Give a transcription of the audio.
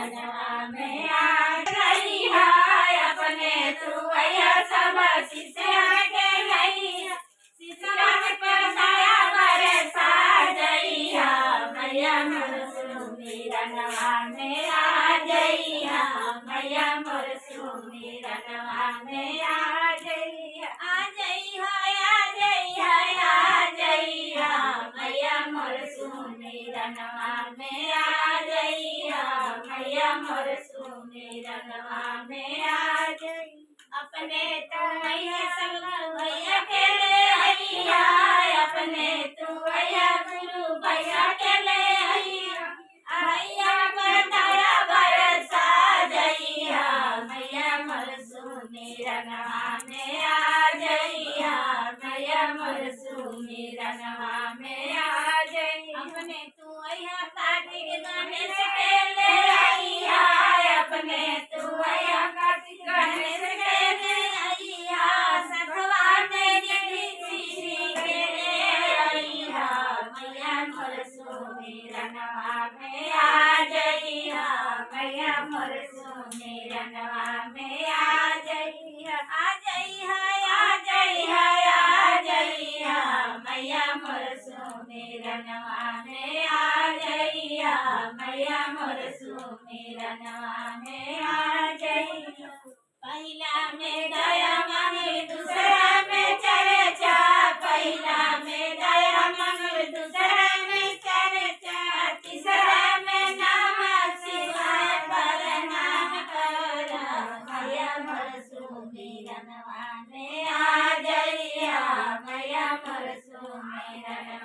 सुमिरनवा में आ गई है अपने तू आया सब शिष्या के नहीं शिष्या पर दया बरसा गई है मैया मोर सुमिरनवा में आ गई है मैया मोर सुमिरनवा में आ गई है आ गई है आ गई है आ गई है मैया मोर सुमिरनवा में आ गई है मैया मोर सुमिरनवा में आ गई अपने तो मैया संग भैया के ले आइया अपने तू भैया गुरु भैया के ले आइया आइया बताया बरसा जइया मैया मोर सुमिरनवा में आ जइया मैया मोर सुमिरनवा में आ जई अपने तू आइया कार्तिक गणेश के ले आइया अपने तू आइया कार्तिक गणेश के ले आइया सखवा तेरी श्री के ले आइया मैया मोर सुमिरनवा में आ जइया मैया मोर सुमिरनवा में आ जइया आ जइया आ जइया आ जइया मैया मोर सुमिरनवा में आ जइया मैया मोर सुमिरनवा में आ जइया पहिला में दया मांगे दूसरा में चर्चा पहिला में दया मांगे दूसरा में चर्चा तीसरा में नाम शिवाय प्रणाम कर मैया मोर सुमिरनवा में आ जइया मैया मोर सुमिरनवा